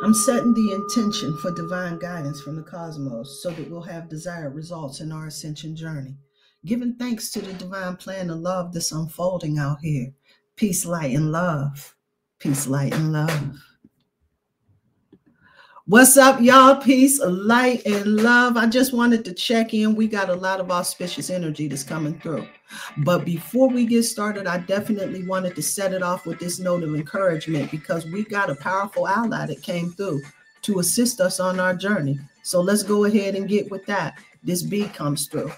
I'm setting the intention for divine guidance from the cosmos so that we'll have desired results in our ascension journey. Giving thanks to the divine plan of love that's unfolding out here. Peace, light, and love. Peace, light, and love. What's up, y'all? Peace, light, and love. I just wanted to check in. We got a lot of auspicious energy that's coming through. But before we get started, I definitely wanted to set it off with this note of encouragement because we got a powerful ally that came through to assist us on our journey. So let's go ahead and get with that. This bee comes through.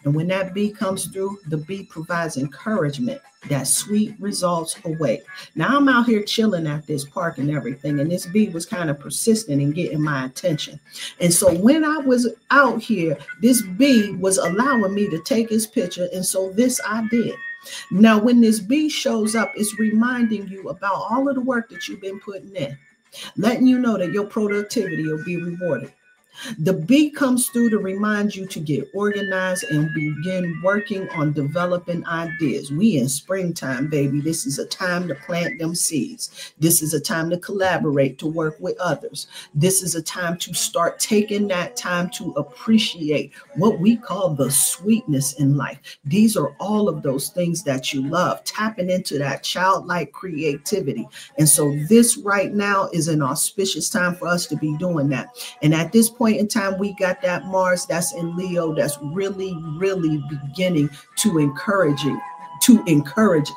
And when that bee comes through, the bee provides encouragement that sweet results await. Now I'm out here chilling at this park and everything, and this bee was kind of persistent in getting my attention. And so when I was out here, this bee was allowing me to take his picture, and so this I did. Now, when this bee shows up, it's reminding you about all of the work that you've been putting in, letting you know that your productivity will be rewarded. The bee comes through to remind you to get organized and begin working on developing ideas. We in springtime, baby. This is a time to plant them seeds. This is a time to collaborate, to work with others. This is a time to start taking that time to appreciate what we call the sweetness in life. These are all of those things that you love, tapping into that childlike creativity. And so this right now is an auspicious time for us to be doing that. And at this point in time, we got that Mars that's in Leo that's really beginning to encourage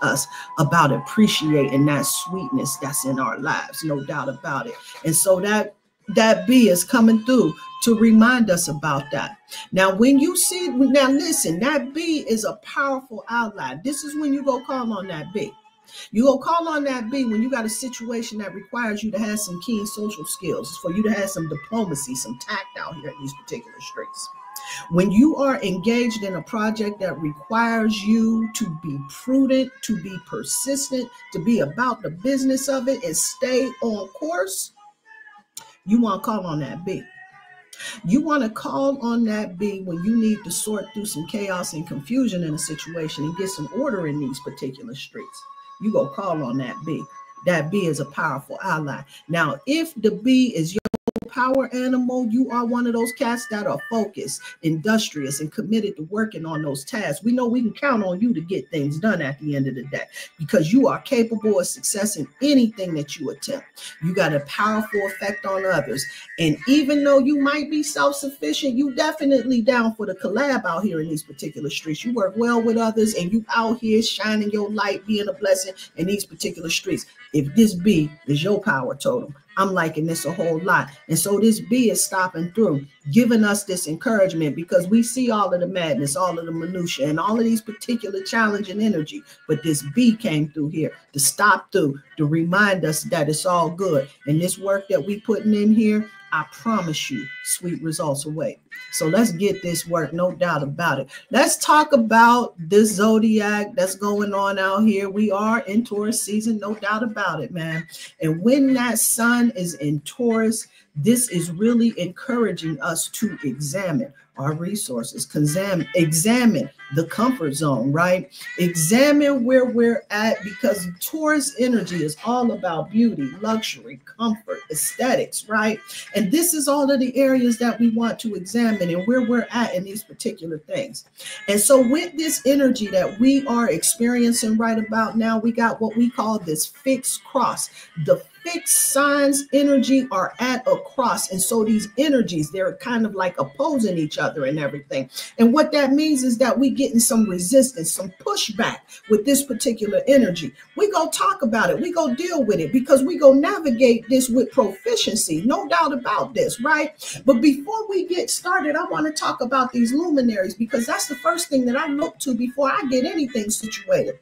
us about appreciating that sweetness that's in our lives, no doubt about it. And so that bee is coming through to remind us about that. Now, when you see, now listen, that bee is a powerful ally. This is when you go call on that bee. You go call on that bee when you got a situation that requires you to have some keen social skills, for you to have some diplomacy, some tact out here in these particular streets. When you are engaged in a project that requires you to be prudent, to be persistent, to be about the business of it and stay on course, you want to call on that bee. You want to call on that bee when you need to sort through some chaos and confusion in a situation and get some order in these particular streets. You go call on that bee. That bee is a powerful ally. Now, if the bee is your power animal, you are one of those cats that are focused, industrious, and committed to working on those tasks. We know we can count on you to get things done at the end of the day because you are capable of success in anything that you attempt. You got a powerful effect on others. And even though you might be self-sufficient, you definitely down for the collab out here in these particular streets. You work well with others and you out here shining your light, being a blessing in these particular streets. If this bee is your power totem, I'm liking this a whole lot. And so this bee is stopping through, giving us this encouragement because we see all of the madness, all of the minutia, and all of these particular challenging energy. But this bee came through here to stop through, to remind us that it's all good. And this work that we putting in here, I promise you, sweet results await. So let's get this work, no doubt about it. Let's talk about this zodiac that's going on out here. We are in Taurus season, no doubt about it, man. And when that sun is in Taurus, this is really encouraging us to examine our resources, examine the comfort zone, right? Examine where we're at because Taurus energy is all about beauty, luxury, comfort, aesthetics, right? And this is all of the areas that we want to examine and where we're at in these particular things. And so with this energy that we are experiencing right about now, we got what we call this fixed cross. The fixed signs energy are at a cross. And so these energies, they're kind of like opposing each other and everything. And what that means is that we getting some resistance, some pushback with this particular energy. We go talk about it. We go deal with it because we go navigate this with proficiency. No doubt about this, right? But before we get started, I want to talk about these luminaries because that's the first thing that I look to before I get anything situated.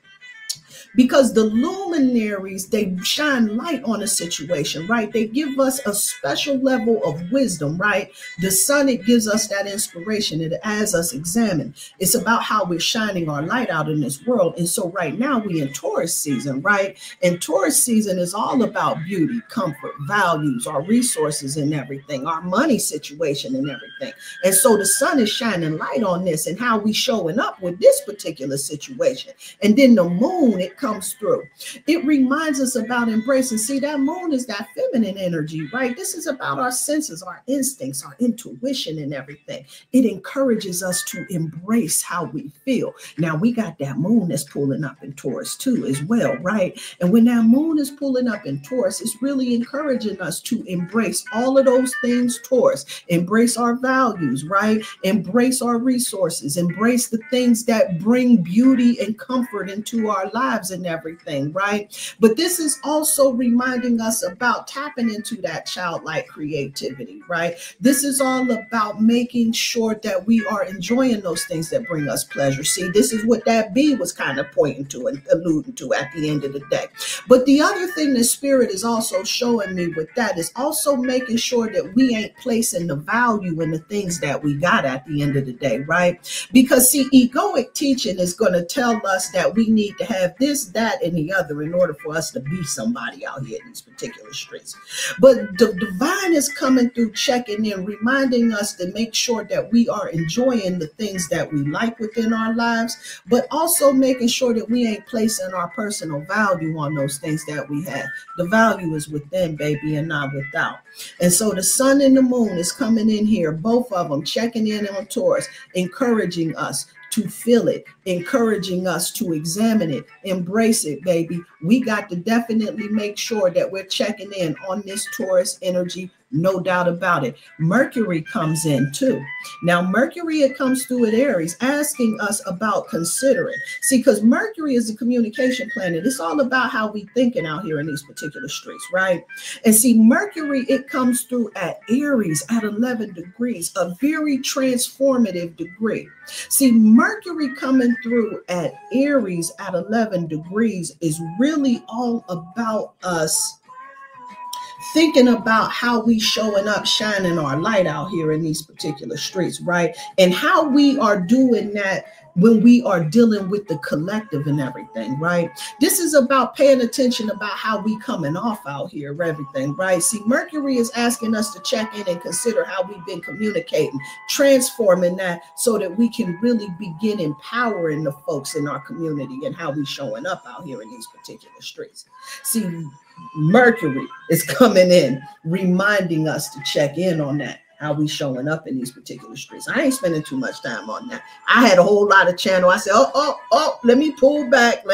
Because the luminaries, they shine light on a situation, right? They give us a special level of wisdom, right? The sun, it gives us that inspiration. It has us examine. It's about how we're shining our light out in this world. And so right now we in Taurus season, right? And Taurus season is all about beauty, comfort, values, our resources and everything, our money situation and everything. And so the sun is shining light on this and how we showing up with this particular situation. And then the moon, it comes through. It reminds us about embracing. See, that moon is that feminine energy, right? This is about our senses, our instincts, our intuition and everything. It encourages us to embrace how we feel. Now, we got that moon that's pulling up in Taurus too as well, right? And when that moon is pulling up in Taurus, it's really encouraging us to embrace all of those things Taurus. Embrace our values, right? Embrace our resources. Embrace the things that bring beauty and comfort into our lives and everything, right? But this is also reminding us about tapping into that childlike creativity, right? This is all about making sure that we are enjoying those things that bring us pleasure. See, this is what that bee was kind of pointing to and alluding to at the end of the day. But the other thing the spirit is also showing me with that is also making sure that we ain't placing the value in the things that we got at the end of the day, right? Because see, egoic teaching is going to tell us that we need to have this, that, and the other in order for us to be somebody out here in these particular streets. But the divine is coming through, checking in, reminding us to make sure that we are enjoying the things that we like within our lives, but also making sure that we ain't placing our personal value on those things that we have. The value is within, baby, and not without. And so the sun and the moon is coming in here, both of them checking in on Taurus, encouraging us to feel it, encouraging us to examine it, embrace it, baby. We got to definitely make sure that we're checking in on this Taurus energy, no doubt about it. Mercury comes in too. Now, Mercury, it comes through at Aries, asking us about considering. See, because Mercury is a communication planet. It's all about how we thinking out here in these particular streets, right? And see, Mercury, it comes through at Aries at 11 degrees, a very transformative degree. See, Mercury coming through at Aries at 11 degrees is really all about us thinking about how we showing up, shining our light out here in these particular streets, right? And how we are doing that when we are dealing with the collective and everything, right? This is about paying attention about how we coming off out here, everything, right? See, Mercury is asking us to check in and consider how we've been communicating, transforming that so that we can really begin empowering the folks in our community and how we showing up out here in these particular streets. See, Mercury is coming in, reminding us to check in on that, how we showing up in these particular streets. I ain't spending too much time on that. I had a whole lot of channel. I said, let me pull back,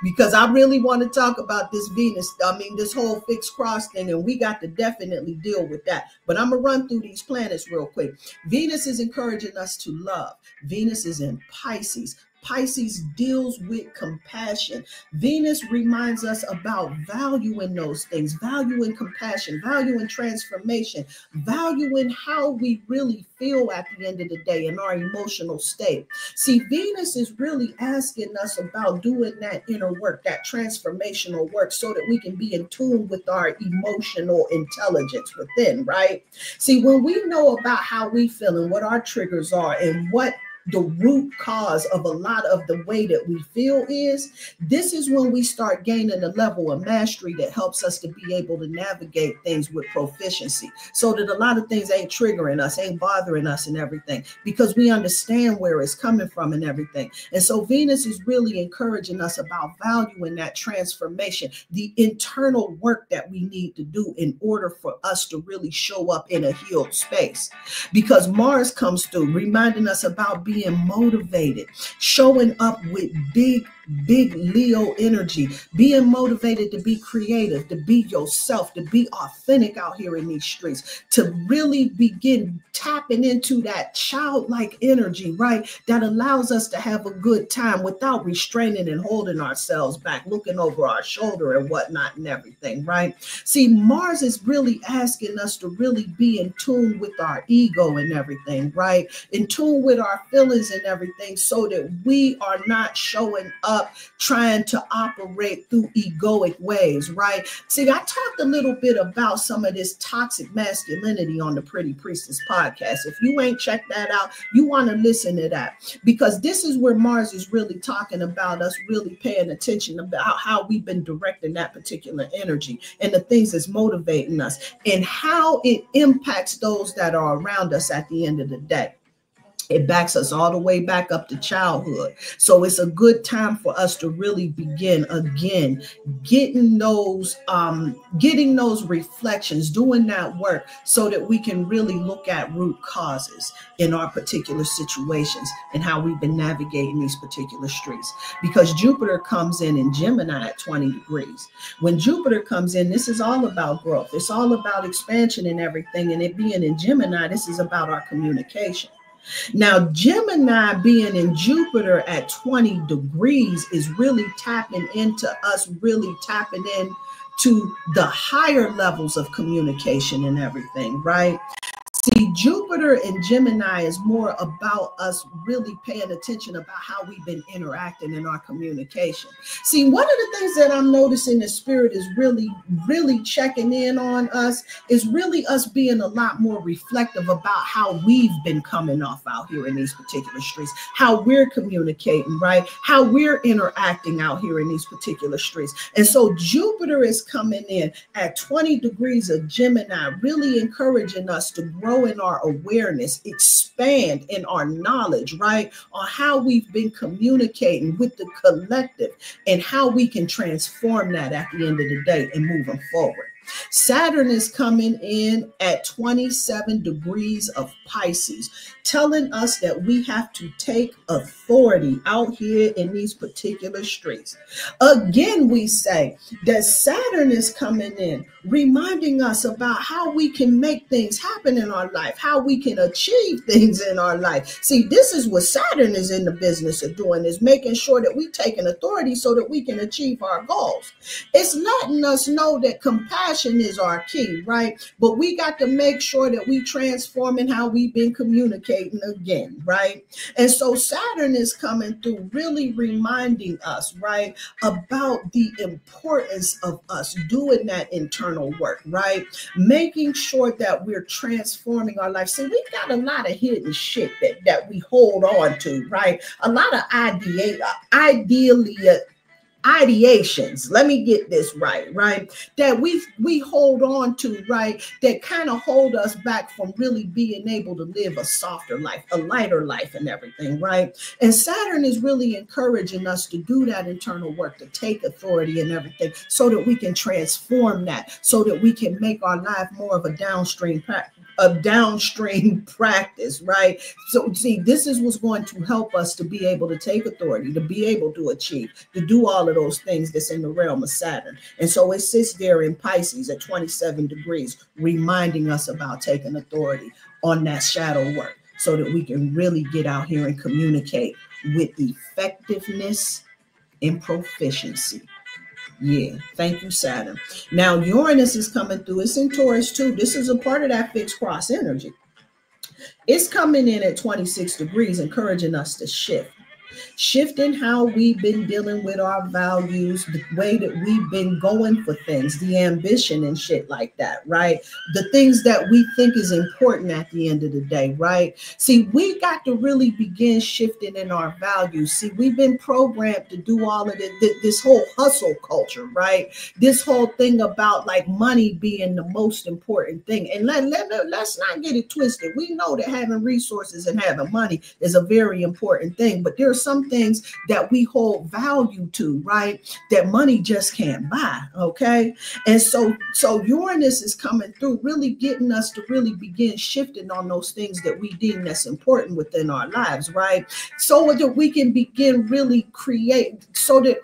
because I really want to talk about this Venus, this whole fixed cross thing, and we got to definitely deal with that. But I'm going to run through these planets real quick. Venus is encouraging us to love. Venus is in Pisces. Pisces deals with compassion. Venus reminds us about valuing those things, valuing compassion, valuing transformation, valuing how we really feel at the end of the day in our emotional state. See, Venus is really asking us about doing that inner work, that transformational work, so that we can be in tune with our emotional intelligence within, right? See, when we know about how we feel and what our triggers are and what the root cause of a lot of the way that we feel is, this is when we start gaining a level of mastery that helps us to be able to navigate things with proficiency, so that a lot of things ain't triggering us, ain't bothering us and everything, because we understand where it's coming from and everything. And so Venus is really encouraging us about valuing that transformation, the internal work that we need to do in order for us to really show up in a healed space. Because Mars comes through, reminding us about being motivated, showing up with big Leo energy, being motivated to be creative, to be yourself, to be authentic out here in these streets, to really begin tapping into that childlike energy, right? That allows us to have a good time without restraining and holding ourselves back, looking over our shoulder and whatnot and everything, right? See, Mars is really asking us to really be in tune with our ego and everything, right? In tune with our feelings and everything, so that we are not showing up trying to operate through egoic ways, right? See, I talked a little bit about some of this toxic masculinity on the Pretty Priestess podcast. If you ain't checked that out, you want to listen to that, because this is where Mars is really talking about us really paying attention about how we've been directing that particular energy and the things that's motivating us and how it impacts those that are around us at the end of the day. It backs us all the way back up to childhood. So it's a good time for us to really begin again, getting those reflections, doing that work so that we can really look at root causes in our particular situations and how we've been navigating these particular streets. Because Jupiter comes in Gemini at 20 degrees. When Jupiter comes in, this is all about growth. It's all about expansion and everything. And it being in Gemini, this is about our communication. Now, Gemini being in Jupiter at 20 degrees is really tapping into us, really tapping into the higher levels of communication and everything, right? See, Jupiter in Gemini is more about us really paying attention about how we've been interacting in our communication. See, one of the things that I'm noticing the spirit is really checking in on us is really us being a lot more reflective about how we've been coming off out here in these particular streets, how we're communicating, right? How we're interacting out here in these particular streets. And so Jupiter is coming in at 20 degrees of Gemini, really encouraging us to grow in our awareness, expand in our knowledge, right, on how we've been communicating with the collective and how we can transform that at the end of the day and moving forward. Saturn is coming in at 27 degrees of Pisces, telling us that we have to take authority out here in these particular streets. Again, we say that Saturn is coming in, reminding us about how we can make things happen in our life, how we can achieve things in our life. See, this is what Saturn is in the business of doing, is making sure that we take an authority so that we can achieve our goals. It's letting us know that compassion is our key, right? But we got to make sure that we transforming how we've been communicating again, right? And so Saturn is coming through, really reminding us, right, about the importance of us doing that internal work, right? Making sure that we're transforming our life. See, we got a lot of hidden shit that we hold on to, right? A lot of ideations, let me get this right, that we hold on to, right, that kind of hold us back from really being able to live a softer life, a lighter life and everything, right? And Saturn is really encouraging us to do that internal work, to take authority and everything so that we can transform that, so that we can make our life more of a downstream practice, right? So see, this is what's going to help us to be able to take authority, to be able to achieve, to do all of those things that's in the realm of Saturn. And so it sits there in Pisces at 27 degrees, reminding us about taking authority on that shadow work so that we can really get out here and communicate with effectiveness and proficiency. Yeah, thank you, Saturn. Now, Uranus is coming through. It's in Taurus too. This is a part of that fixed cross energy. It's coming in at 26 degrees, encouraging us to shift. Shifting how we've been dealing with our values, the way that we've been going for things, the ambition and shit like that, right? The things that we think is important at the end of the day, right? See, we got to really begin shifting in our values. See, we've been programmed to do all of this whole hustle culture, right? This whole thing about like money being the most important thing. And let's not get it twisted. We know that having resources and having money is a very important thing, but there's some things that we hold value to, right, that money just can't buy. Okay. And so Uranus is coming through, really getting us to really begin shifting on those things that we deem that's important within our lives, right? So that we can begin really create, so that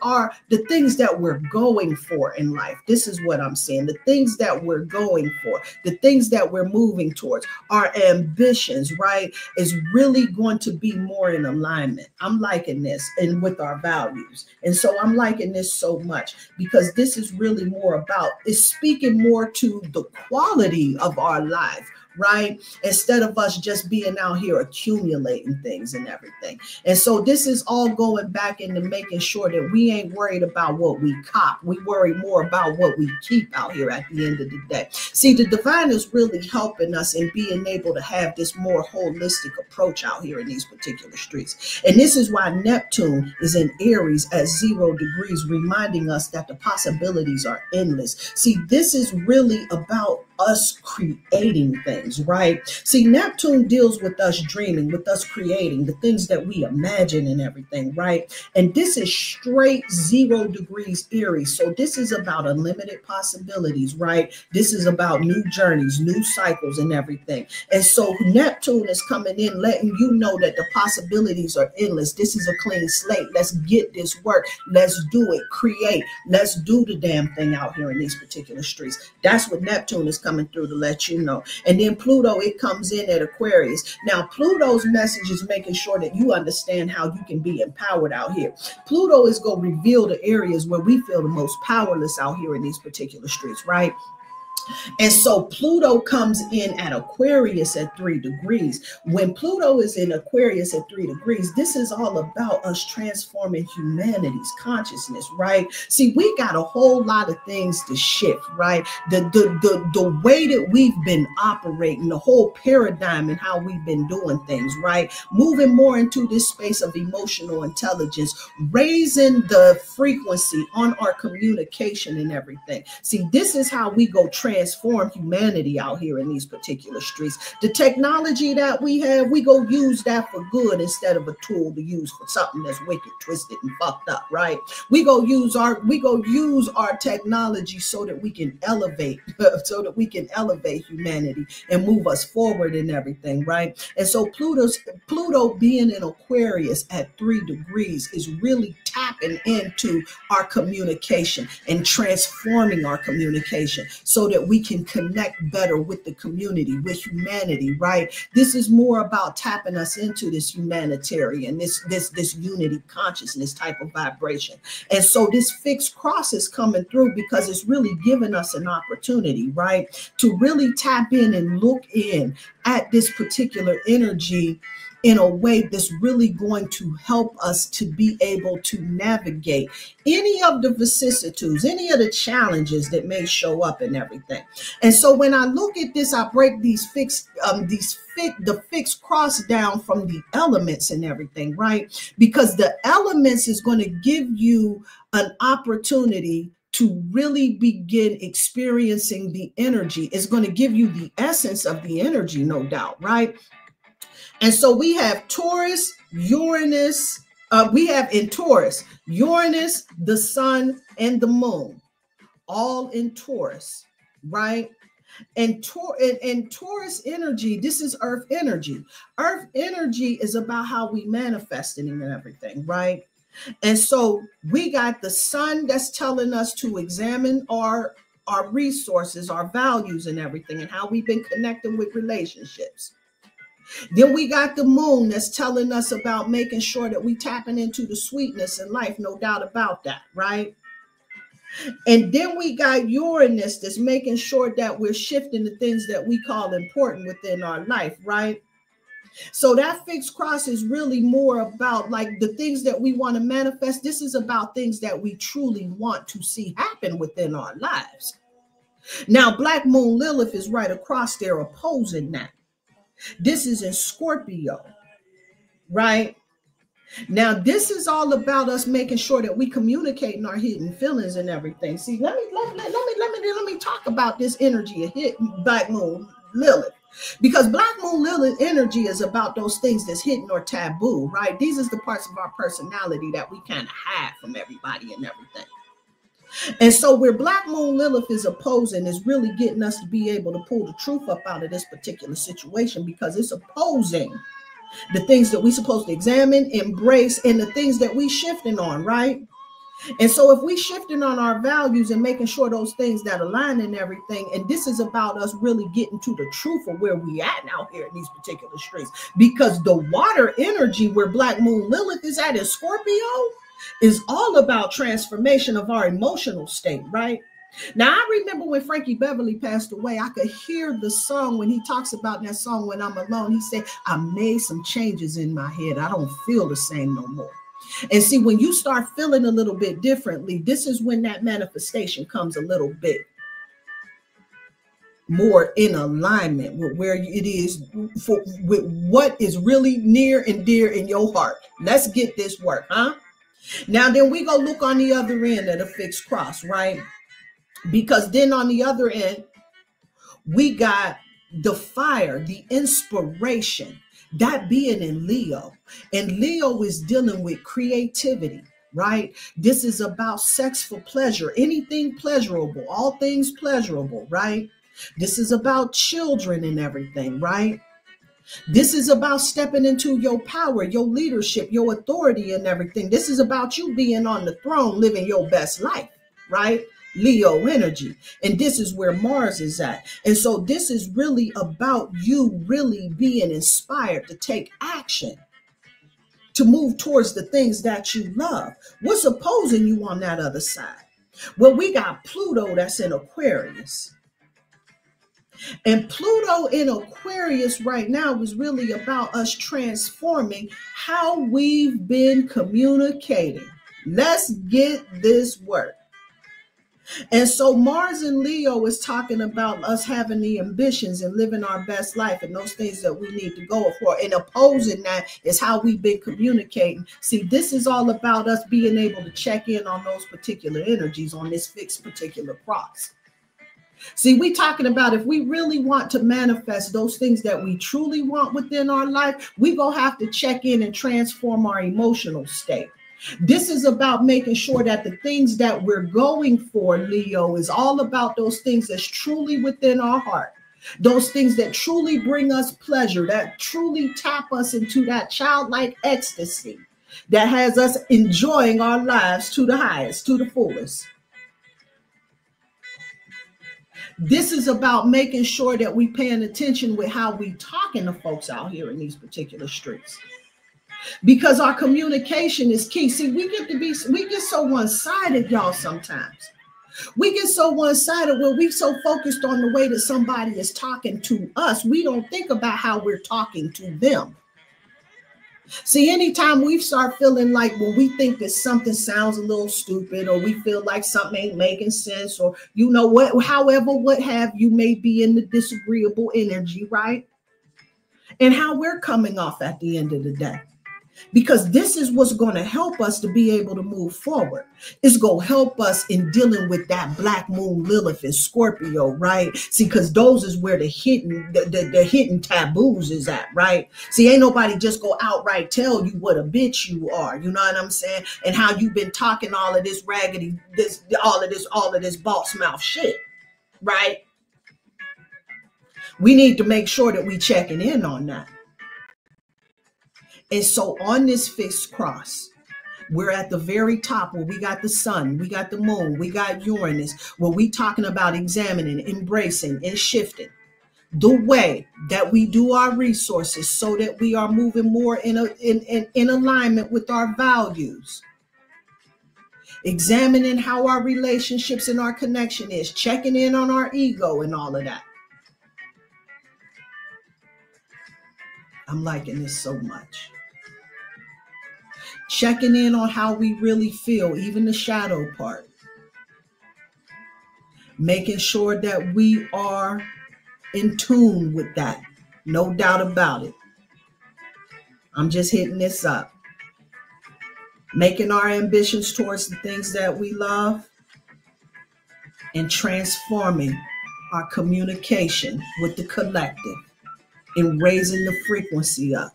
the things that we're going for in life, this is what I'm saying, the things that we're going for, the things that we're moving towards, our ambitions, right, is really going to be more in alignment. I'm liking this and with our values. And so I'm liking this so much because this is really more about, it's speaking more to the quality of our life, right? Instead of us just being out here accumulating things and everything. And so this is all going back into making sure that we ain't worried about what we cop. We worry more about what we keep out here at the end of the day. See, the divine is really helping us in being able to have this more holistic approach out here in these particular streets. And this is why Neptune is in Aries at 0 degrees, reminding us that the possibilities are endless. See, this is really about us creating things, right? See, Neptune deals with us dreaming, with us creating the things that we imagine and everything, right? And this is straight 0 degrees Aries. So this is about unlimited possibilities, right? This is about new journeys, new cycles and everything. And so Neptune is coming in, letting you know that the possibilities are endless. This is a clean slate. Let's get this work. Let's do it. Create. Let's do the damn thing out here in these particular streets. That's what Neptune is coming through to let you know. And then Pluto, it comes in at Aquarius. Now, Pluto's message is making sure that you understand how you can be empowered out here. Pluto is going to reveal the areas where we feel the most powerless out here in these particular streets, right? And so Pluto comes in at Aquarius at 3 degrees. When Pluto is in Aquarius at 3 degrees, this is all about us transforming humanity's consciousness, right? See, we got a whole lot of things to shift, right? The way that we've been operating, the whole paradigm and how we've been doing things, right? Moving more into this space of emotional intelligence, raising the frequency on our communication and everything. See, this is how we go transform humanity out here in these particular streets. The technology that we have, we go use that for good instead of a tool to use for something that's wicked, twisted, and fucked up, right? We go use our technology so that we can elevate, humanity and move us forward and everything, right? And so Pluto being in Aquarius at 3 degrees is really tapping into our communication and transforming our communication so that we can connect better with the community, with humanity, right? This is more about tapping us into this humanitarian, this unity consciousness type of vibration. And so this fixed cross is coming through because it's really giving us an opportunity, right? To really tap in and look in at this particular energy in a way that's really going to help us to be able to navigate any of the vicissitudes, any of the challenges that may show up and everything. And so when I look at this, I break the fixed cross down from the elements and everything, right? Because the elements is going to give you an opportunity to really begin experiencing the energy. It's going to give you the essence of the energy, no doubt, right? And so we have Taurus, Uranus. We have in Taurus, Uranus, the sun, and the moon, all in Taurus, right? And Taurus energy, this is Earth energy. Earth energy is about how we manifesting and everything, right? And so we got the sun that's telling us to examine our resources, our values and everything, and how we've been connecting with relationships. Then we got the moon that's telling us about making sure that we tapping into the sweetness in life, no doubt about that, right? And then we got Uranus that's making sure that we're shifting the things that we call important within our life, right? So that fixed cross is really more about like the things that we want to manifest. This is about things that we truly want to see happen within our lives. Now, Black Moon Lilith is right across there opposing that. This is in Scorpio, right? Now, this is all about us making sure that we communicating our hidden feelings and everything. See, let me talk about this energy of Black Moon Lilith, because Black Moon Lilith energy is about those things that's hidden or taboo, right? These is the parts of our personality that we kind of hide from everybody and everything. And so where Black Moon Lilith is opposing is really getting us to be able to pull the truth up out of this particular situation, because it's opposing the things that we're supposed to examine, embrace, and the things that we shifting on, right? And so if we shifting on our values and making sure those things that align and everything, and this is about us really getting to the truth of where we at now here in these particular streets, because the water energy where Black Moon Lilith is at in Scorpio is all about transformation of our emotional state, right? Now, I remember when Frankie Beverly passed away, I could hear the song when he talks about that song, When I'm Alone. He said, I made some changes in my head. I don't feel the same no more. And see, when you start feeling a little bit differently, this is when that manifestation comes a little bit more in alignment with where it is, with what is really near and dear in your heart. Let's get this work, huh? Now, then we go look on the other end of the fixed cross, right? Because then on the other end, We got the fire, the inspiration, that being in Leo. And Leo is dealing with creativity, right? This is about sex for pleasure, anything pleasurable, all things pleasurable, right? This is about children and everything, right? This is about stepping into your power, your leadership, your authority and everything. This is about you being on the throne, living your best life, right? Leo energy. And this is where Mars is at. And so this is really about you really being inspired to take action, to move towards the things that you love. What's opposing you on that other side? Well, we got Pluto that's in Aquarius. And Pluto in Aquarius right now is really about us transforming how we've been communicating. Let's get this work. And so Mars in Leo is talking about us having the ambitions and living our best life and those things that we need to go for. And opposing that is how we've been communicating. See, this is all about us being able to check in on those particular energies on this fixed particular cross. See, we talking about if we really want to manifest those things that we truly want within our life, we gonna have to check in and transform our emotional state. This is about making sure that the things that we're going for, Leo, is all about those things that's truly within our heart. Those things that truly bring us pleasure, that truly tap us into that childlike ecstasy that has us enjoying our lives to the highest, to the fullest. This is about making sure that we paying attention with how we talking to folks out here in these particular streets. Because our communication is key. See, we get so one-sided, y'all, sometimes. We get so one-sided where we so focused on the way that somebody is talking to us, we don't think about how we're talking to them. See, anytime we start feeling like when we think that something sounds a little stupid, or we feel like something ain't making sense, or you know what, however, what have you may be in the disagreeable energy, right? And how we're coming off at the end of the day. Because this is what's going to help us to be able to move forward. It's going to help us in dealing with that black moon Lilith and Scorpio, right? See, because those is where the hidden taboos is at, right? See, ain't nobody just go outright tell you what a bitch you are. You know what I'm saying? And how you've been talking all of this raggedy, all of this boss mouth shit, right? We need to make sure that we checking in on that. And so on this fixed cross, we're at the very top where we got the sun, we got the moon, we got Uranus, where we talking about examining, embracing, and shifting the way that we do our resources so that we are moving more in alignment with our values. Examining how our relationships and our connection is, checking in on our ego and all of that. I'm liking this so much. Checking in on how we really feel, even the shadow part. Making sure that we are in tune with that. No doubt about it. I'm just hitting this up. Making our ambitions towards the things that we love and transforming our communication with the collective and raising the frequency up,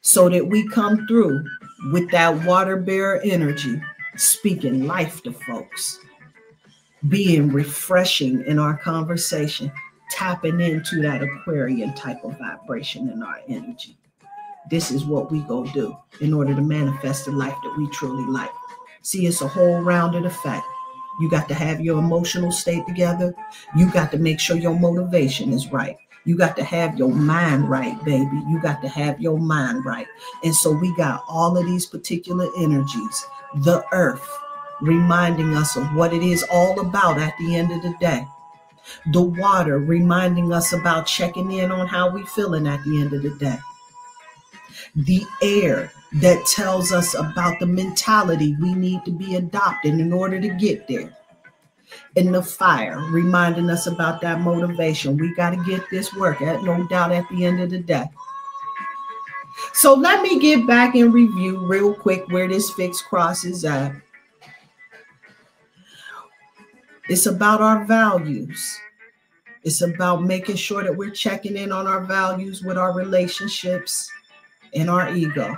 so that we come through with that water bearer energy, speaking life to folks, being refreshing in our conversation, tapping into that Aquarian type of vibration in our energy. This is what we go do in order to manifest the life that we truly like. See, it's a whole rounded effect. You got to have your emotional state together. You got to make sure your motivation is right. You got to have your mind right, baby. You got to have your mind right. And so we got all of these particular energies, the earth, reminding us of what it is all about at the end of the day. The water, reminding us about checking in on how we feeling at the end of the day. The air that tells us about the mentality we need to be adopting in order to get there. And the fire, reminding us about that motivation. We got to get this work, no doubt, at the end of the day. So let me get back and review real quick where this fixed cross is at. It's about our values. It's about making sure that we're checking in on our values with our relationships and our ego.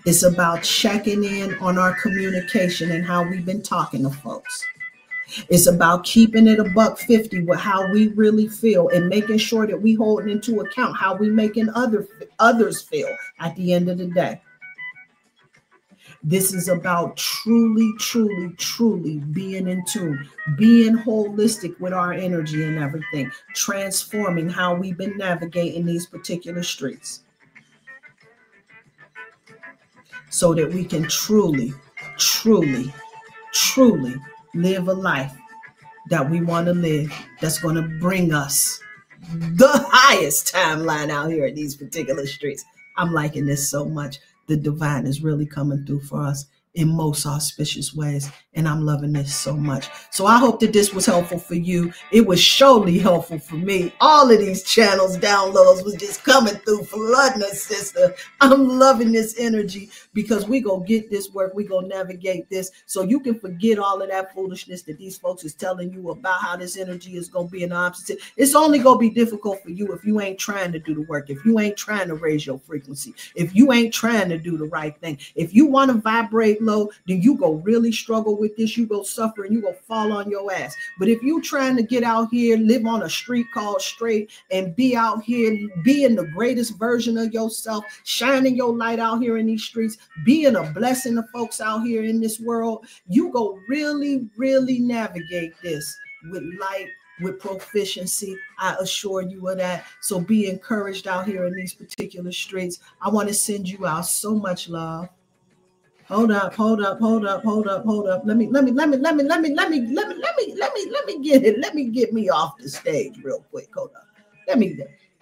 It's about checking in on our communication and how we've been talking to folks. It's about keeping it $150 with how we really feel and making sure that we holding into account how we making others feel at the end of the day. This is about truly, truly, truly being in tune, being holistic with our energy and everything, transforming how we've been navigating these particular streets so that we can truly, truly, truly live a life that we want to live, that's going to bring us the highest timeline out here in these particular streets. I'm liking this so much. The divine is really coming through for us in most auspicious ways, and I'm loving this so much. So I hope that this was helpful for you. It was surely helpful for me. All of these channels downloads was just coming through, flooding us, sister. I'm loving this energy because we gonna get this work. We gonna navigate this so you can forget all of that foolishness that these folks is telling you about how this energy is gonna be an opposite. It's only gonna be difficult for you if you ain't trying to do the work, if you ain't trying to raise your frequency, if you ain't trying to do the right thing. If you want to vibrate low, then you go really struggle with this. You go suffer and you go fall on your ass. But if you trying to get out here, live on a street called straight, and be out here being the greatest version of yourself, shining your light out here in these streets, being a blessing to folks out here in this world, you go really, really navigate this with light, with proficiency. I assure you of that. So be encouraged out here in these particular streets. I want to send you out so much love. Hold up. Let me get it. Let me get me off the stage real quick. Hold up.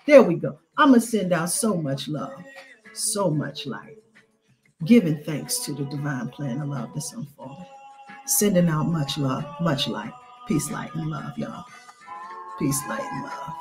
There we go. I'm going to send out so much love, so much light, giving thanks to the divine plan of love that's unfolding. Sending out much love, much light. Peace, light, and love, y'all. Peace, light, and love.